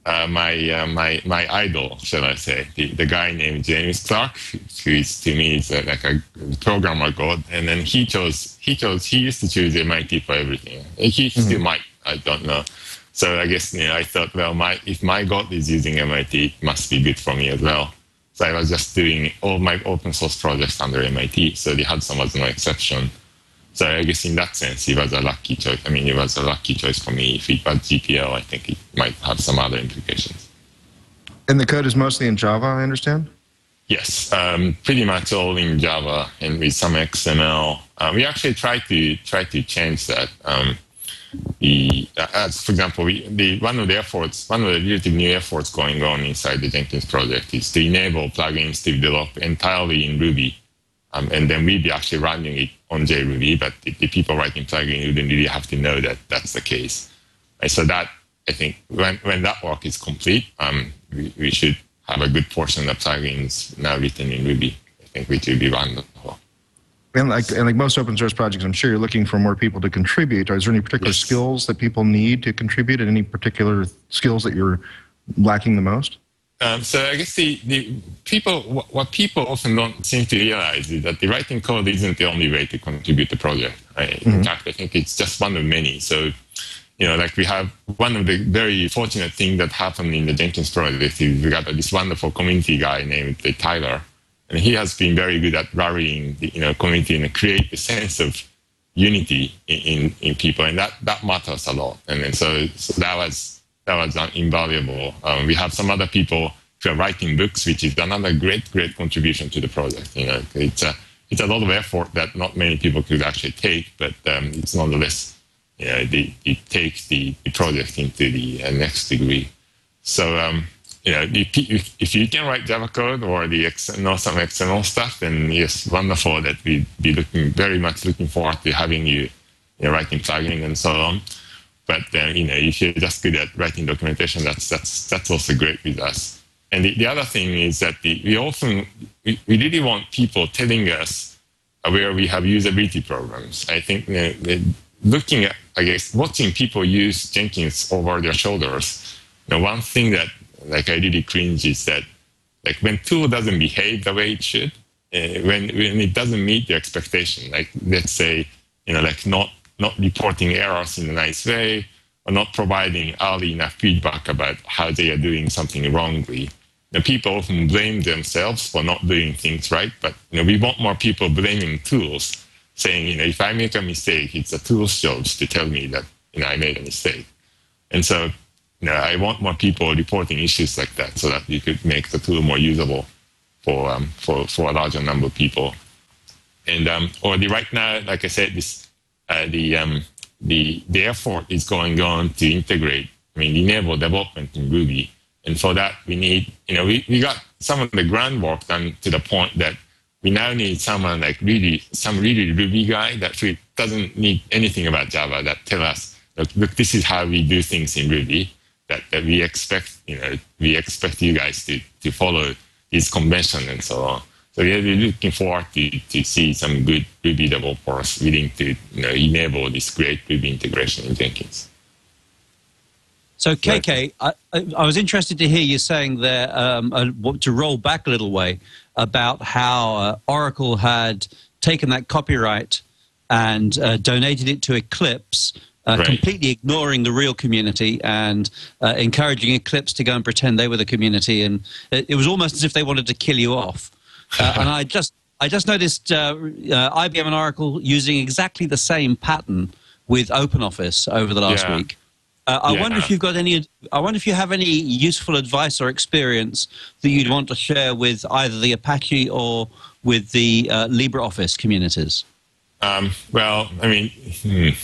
my idol, shall I say, the guy named James Clark, who is to me is like a programmer god, and then he used to choose MIT for everything. He still might, I don't know. So I guess I thought, well, if my god is using MIT, it must be good for me as well. So I was just doing all my open source projects under MIT. So the Hudson was no exception. So I guess in that sense, it was a lucky choice. I mean, it was a lucky choice for me. If it was GPL, I think it might have some other implications. And the code is mostly in Java, I understand? Yes, pretty much all in Java and with some XML. We actually tried to change that. As for example, one of the relative new efforts going on inside the Jenkins project is to enable plugins to develop entirely in Ruby, and then we'd be actually running it on JRuby. But the people writing plugins wouldn't really have to know that that's the case. And so that, I think, when that work is complete, we should have a good portion of plugins now written in Ruby. I think which will be wonderful. And like most open source projects, I'm sure you're looking for more people to contribute. Is there any particular skills that people need to contribute, and any particular skills that you're lacking the most? So I guess what people often don't seem to realize is that the writing code isn't the only way to contribute to the project. In fact, I think it's just one of many. So, like we have one of the very fortunate things that happened in the Jenkins project is we got this wonderful community guy named Tyler. And he has been very good at rallying the community and create a sense of unity in people, and that matters a lot. And then so that was invaluable. We have some other people who are writing books, which is another great contribution to the project. It's a lot of effort that not many people could actually take, but it's nonetheless it takes the project into the next degree. So. If you can write Java code or know some XML stuff, then yes, wonderful. That we'd be very much looking forward to having you writing plugin and so on. But if you're just good at writing documentation, that's also great with us. And the other thing is that we really want people telling us where we have usability problems. I think looking at, I guess, watching people use Jenkins over their shoulders, one thing that I really cringe is that when tool doesn't behave the way it should, when it doesn't meet the expectation, let's say like not reporting errors in a nice way, or not providing early enough feedback about how they are doing something wrongly. People often blame themselves for not doing things right, but we want more people blaming tools, saying, if I make a mistake, it's the tool's job to tell me that I made a mistake. And so, I want more people reporting issues like that, so that you could make the tool more usable for a larger number of people. And already right now, like I said, this the effort is going on to integrate, enable development in Ruby. And for that, we need, we got some of the groundwork done to the point that we now need someone like some really Ruby guy that doesn't need anything about Java, that tell us, look, this is how we do things in Ruby, that we expect, we expect you guys to follow these conventions and so on. So we're looking forward to see some good Ruby developers willing to enable this great Ruby integration in Jenkins. So, KK, I was interested to hear you saying there, to roll back a little way, about how Oracle had taken that copyright and donated it to Eclipse, right, completely ignoring the real community and encouraging Eclipse to go and pretend they were the community. And it was almost as if they wanted to kill you off. And I just noticed IBM and Oracle using exactly the same pattern with OpenOffice over the last week. I wonder if you've got any. I wonder if you have any useful advice or experience that you'd want to share with either the Apache or with the LibreOffice communities. Well, I'd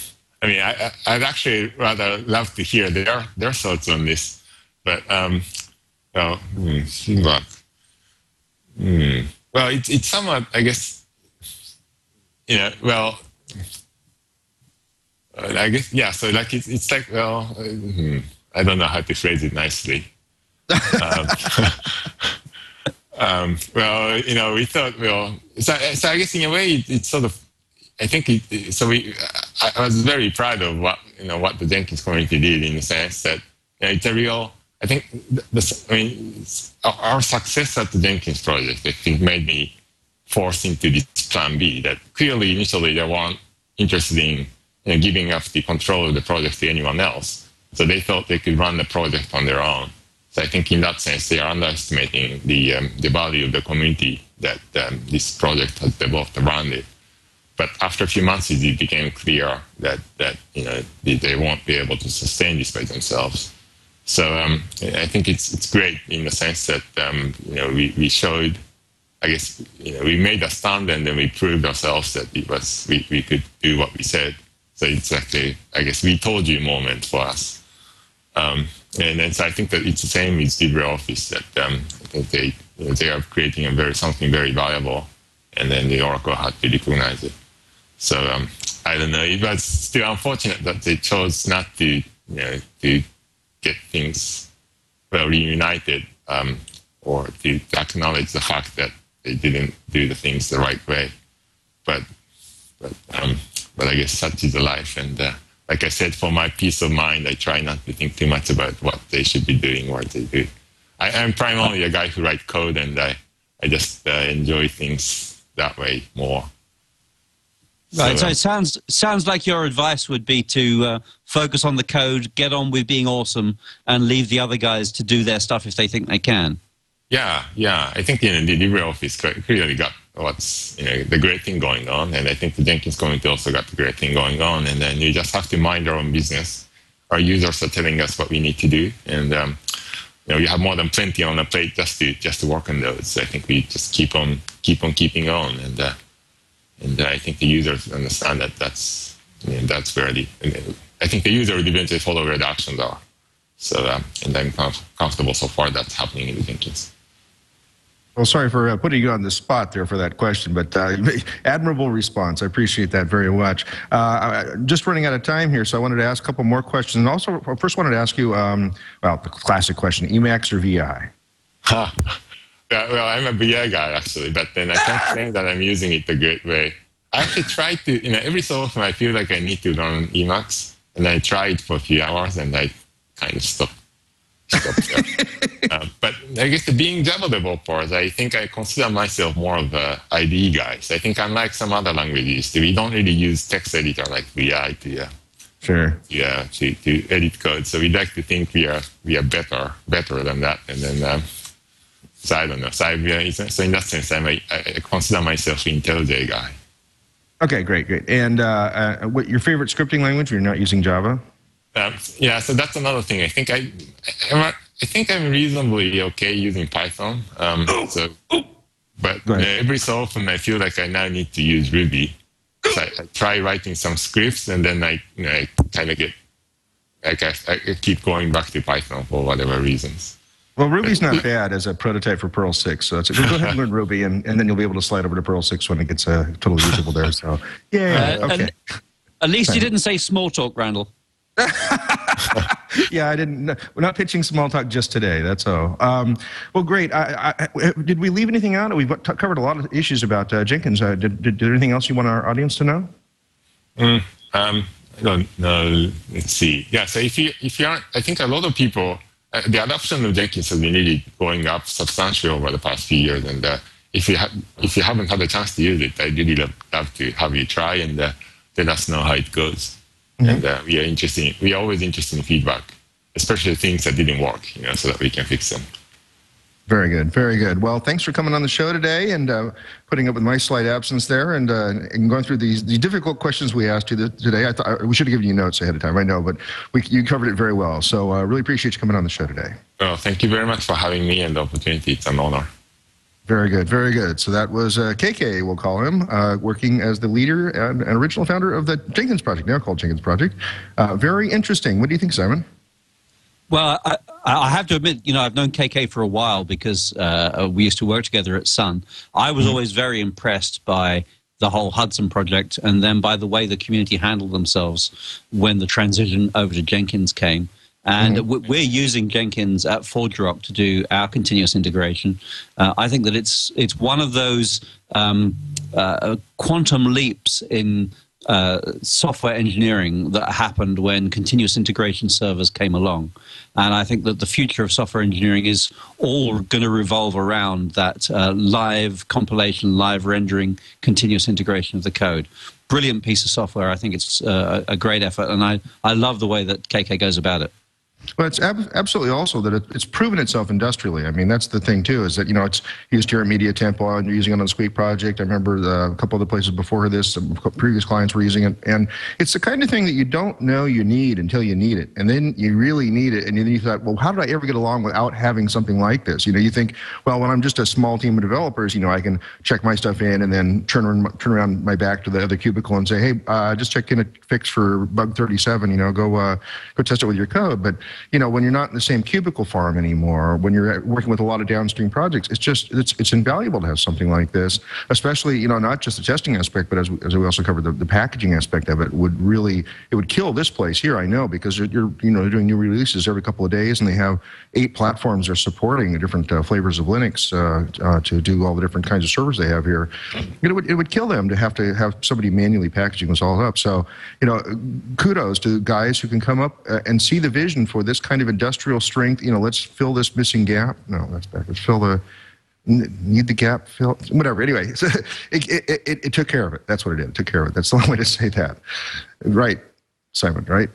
actually rather love to hear their thoughts on this, but well, it's somewhat, I guess, well. I guess, yeah, so like it's like, well, I don't know how to phrase it nicely. Well, we thought, so I guess in a way it's sort of, I think I was very proud of what the Jenkins community did, in the sense that it's a real, I think, our success at the Jenkins project, I think, made me forced into this plan B, that clearly initially they weren't interested in giving up the control of the project to anyone else. So they thought they could run the project on their own. So I think in that sense, they are underestimating the value of the community that this project has developed around it. But after a few months, it became clear that they won't be able to sustain this by themselves. So I think it's great in the sense that we showed, I guess, we made a stand, and then we proved ourselves that we could do what we said. So it's actually, I guess, we told you moment for us. And then so I think that it's the same with LibreOffice, that I think they are creating something very valuable, and then the Oracle had to recognize it. So I don't know. It was still unfortunate that they chose not to to get things reunited, or to acknowledge the fact that they didn't do the things the right way. But I guess such is the life. And like I said, for my peace of mind, I try not to think too much about what they should be doing, what they do. I'm primarily a guy who writes code, and I just enjoy things that way more. Right. So it sounds like your advice would be to focus on the code, get on with being awesome, and leave the other guys to do their stuff if they think they can. Yeah. I think the LibreOffice clearly got what's the great thing going on, and I think the Jenkins community also got the great thing going on. And then you just have to mind our own business. Our users are telling us what we need to do, and you have more than plenty on the plate just to work on those. So I think we just keep on keeping on, and I think the users understand that that's where I think the user will eventually follow where the actions are. So and I'm comfortable so far that's happening in the Jenkins. Well, sorry for putting you on the spot there for that question, but admirable response. I appreciate that very much. Just running out of time here, so I wanted to ask a couple more questions. And also, I first wanted to ask you, the classic question, Emacs or VI? Well, I'm a VI guy, actually, but then I can't claim that I'm using it the great way. I actually try to, every so often I feel like I need to learn Emacs, and I try it for a few hours, and I kind of stop. stop there. But I guess being Java developers, I think I consider myself more of a IDE guy. So I think unlike some other languages, we don't really use text editor like VI to edit code. So we like to think we are better than that. And then so I don't know. So in that sense, I consider myself an IntelliJ guy. Okay, great. And what your favorite scripting language? You're not using Java? So that's another thing. I think I'm reasonably okay using Python. But every so often I feel like I now need to use Ruby. So I try writing some scripts, and then I kind of get I keep going back to Python for whatever reasons. Well, Ruby's not bad as a prototype for Perl 6. So go ahead and learn Ruby, and then you'll be able to slide over to Perl 6 when it gets totally usable there. So okay. At least you didn't say small talk, Randal. Yeah, I didn't. We're not pitching small talk just today. That's all. Well, great. Did we leave anything out? We've covered a lot of issues about Jenkins. Did anything else you want our audience to know? I don't know. Let's see. Yeah. So if you aren't, I think a lot of people, the adoption of Jenkins has been really going up substantially over the past few years. And if you haven't had a chance to use it, I'd really love to have you try and let us know how it goes. Mm-hmm. And we are always interested in feedback, especially things that didn't work, so that we can fix them. Very good, very good. Well, thanks for coming on the show today and putting up with my slight absence there and going through the difficult questions we asked you today. I thought we should have given you notes ahead of time, I know, but you covered it very well. So really appreciate you coming on the show today. Well, thank you very much for having me and the opportunity. It's an honor. Very good, very good. So that was KK, we'll call him, working as the leader and original founder of the Jenkins project, now called Jenkins Project. Very interesting. What do you think, Simon? Well, I have to admit, I've known KK for a while because we used to work together at Sun. I was always very impressed by the whole Hudson project and then by the way the community handled themselves when the transition over to Jenkins came. And we're using Jenkins at ForgeRock to do our continuous integration. I think that it's one of those quantum leaps in software engineering that happened when continuous integration servers came along. And I think that the future of software engineering is all going to revolve around that live compilation, live rendering, continuous integration of the code. Brilliant piece of software. I think it's a great effort. And I love the way that KK goes about it. Well, it's absolutely also that it's proven itself industrially. I mean, that's the thing, too, is that, it's used here at Media Temple, and you're using it on the Squeak project. I remember a couple other places before this, some previous clients were using it. And it's the kind of thing that you don't know you need until you need it. And then you really need it. And then you thought, well, how did I ever get along without having something like this? You think, well, when I'm just a small team of developers, I can check my stuff in and then turn around my back to the other cubicle and say, hey, just check in a fix for bug 37, go test it with your code. But when you're not in the same cubicle farm anymore, when you're working with a lot of downstream projects, it's invaluable to have something like this, especially, not just the testing aspect, but as we also covered, the packaging aspect of it would kill this place here, I know, because you're doing new releases every couple of days, and they have 8 platforms they're supporting, the different flavors of Linux to do all the different kinds of servers they have here. It would kill them to have somebody manually packaging this all up. So, kudos to guys who can come up and see the vision for this kind of industrial strength. Let's fill this missing gap. No, that's back. Let's need the gap fill. Whatever. Anyway, so it took care of it. That's what it did. It took care of it. That's the only way to say that. Right, Simon, right?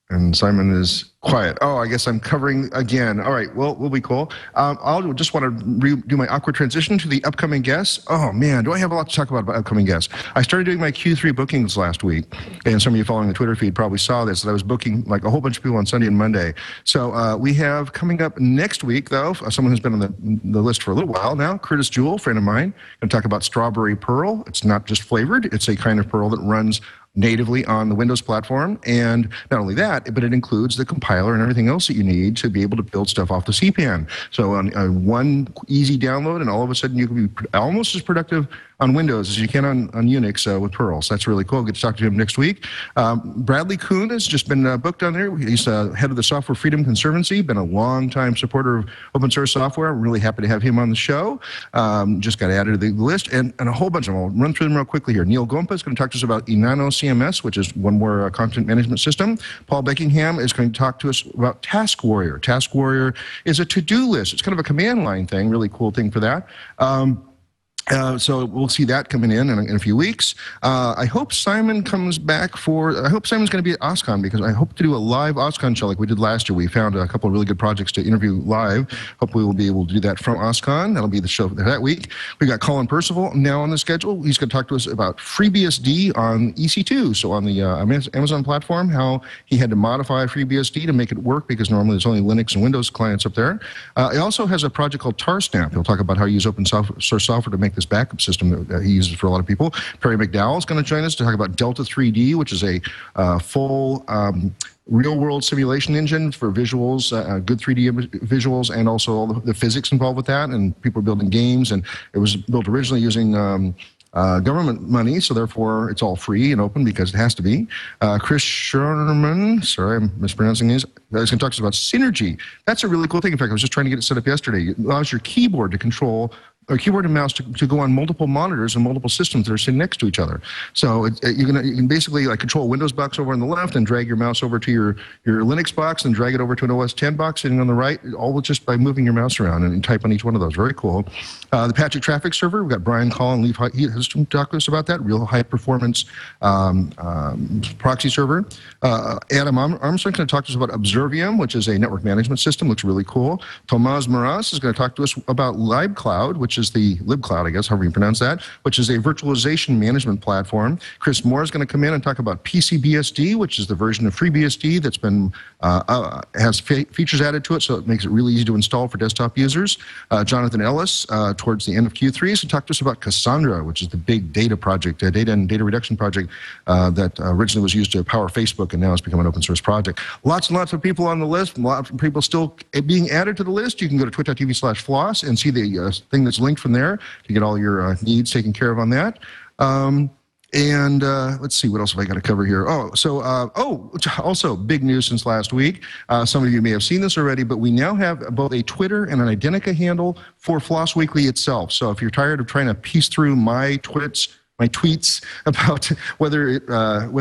And Simon is quiet. Oh, I guess I'm covering again. All right, well, we'll be cool. I'll just want to do my awkward transition to the upcoming guests. Oh, man, do I have a lot to talk about upcoming guests. I started doing my Q3 bookings last week, and some of you following the Twitter feed probably saw this, that I was booking like a whole bunch of people on Sunday and Monday. So we have coming up next week, though, someone who's been on the list for a little while now, Curtis Jewell, friend of mine, going to talk about Strawberry Perl. It's not just flavored. It's a kind of Perl that runs natively on the Windows platform. And not only that, but it includes the compiler and everything else that you need to be able to build stuff off the CPAN. So on one easy download, and all of a sudden you can be almost as productive on Windows as you can on Unix with Perl. So that's really cool. Get to talk to him next week. Bradley Kuhn has just been booked on there. He's head of the Software Freedom Conservancy, been a long-time supporter of open source software. I'm really happy to have him on the show. Just got added to the list, and a whole bunch of them. I'll run through them real quickly here. Neil Gompa is going to talk to us about Inano CMS, which is one more content management system. Paul Beckingham is going to talk to us about Task Warrior. Task Warrior is a to-do list. It's kind of a command line thing, really cool thing for that. So we'll see that coming in a few weeks. I hope Simon comes back I hope Simon's going to be at OSCON, because I hope to do a live OSCON show like we did last year. We found a couple of really good projects to interview live. Hopefully we'll be able to do that from OSCON. That'll be the show that week. We got Colin Percival now on the schedule. He's going to talk to us about FreeBSD on EC2, so on the Amazon platform, how he had to modify FreeBSD to make it work, because normally there's only Linux and Windows clients up there. He also has a project called TarSnap. He'll talk about how you use open source software to make this backup system that he uses for a lot of people. Perry McDowell is going to join us to talk about Delta 3D, which is a full real-world simulation engine for visuals, good 3D visuals, and also all the physics involved with that. And people are building games, and it was built originally using government money, so therefore it's all free and open because it has to be. Chris Sherman, sorry, I'm mispronouncing these. He's going to talk to us about Synergy. That's a really cool thing. In fact, I was just trying to get it set up yesterday. It allows your keyboard to control, or keyboard and mouse to go on multiple monitors and multiple systems that are sitting next to each other. So you can basically like control a Windows box over on the left and drag your mouse over to your Linux box and drag it over to an OS 10 box sitting on the right, all just by moving your mouse around and type on each one of those. Very cool. The Apache Traffic Server, we've got Brian Call and Leaf has to talk to us about that. Real high performance proxy server. Adam Armstrong's going to talk to us about Observium, which is a network management system. Looks really cool. Tomas Moras is going to talk to us about LibCloud, which is the LibCloud, I guess, however you pronounce that, which is a virtualization management platform. Chris Moore is going to come in and talk about PCBSD, which is the version of FreeBSD that's been has features added to it, so it makes it really easy to install for desktop users. Jonathan Ellis, towards the end of Q3, is to talk to us about Cassandra, which is the big data project, data and data reduction project that originally was used to power Facebook and now it's become an open source project. Lots and lots of people on the list, lots of people still being added to the list. You can go to twit.tv/floss and see the thing that's linked from there to get all your needs taken care of on that. And let's see, what else have I got to cover here? Also big news since last week. Some of you may have seen this already, but we now have both a Twitter and an Identica handle for Floss Weekly itself. So if you're tired of trying to piece through my tweets about whether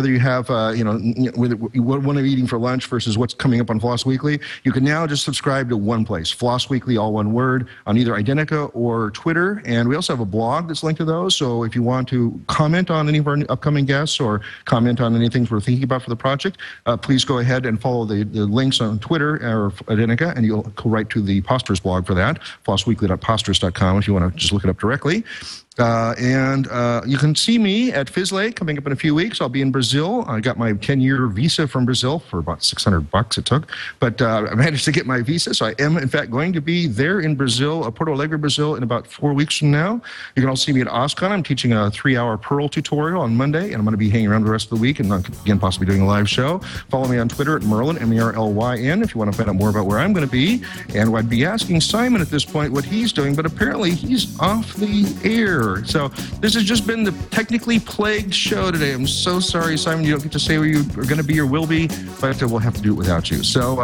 you have what I'm eating for lunch versus what's coming up on Floss Weekly, you can now just subscribe to one place, Floss Weekly, all one word, on either Identica or Twitter. And we also have a blog that's linked to those. So if you want to comment on any of our upcoming guests or comment on anything we're thinking about for the project, please go ahead and follow the links on Twitter or Identica, and you'll go right to the Posters blog for that, flossweekly.posters.com, if you want to just look it up directly. You can see me at Fizzlay coming up in a few weeks. I'll be in Brazil. I got my 10-year visa from Brazil for about $600 it took, but I managed to get my visa, so I am in fact going to be there in Brazil, Porto Alegre, Brazil, in about 4 weeks from now. You can also see me at OSCON. I'm teaching a 3-hour Perl tutorial on Monday, and I'm going to be hanging around the rest of the week and again possibly doing a live show. Follow me on Twitter at Merlin, M-E-R-L-Y-N, if you want to find out more about where I'm going to be. And I'd be asking Simon at this point what he's doing, but apparently he's off the air. So this has just been the technically plagued show today. I'm so sorry, Simon, you don't get to say where you are going to be or will be, but we'll have to do it without you. So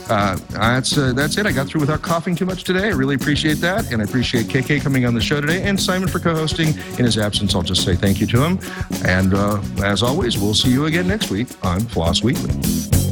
that's it. I got through without coughing too much today. I really appreciate that, and I appreciate KK coming on the show today, and Simon for co-hosting. In his absence, I'll just say thank you to him. And as always, we'll see you again next week on Floss Weekly.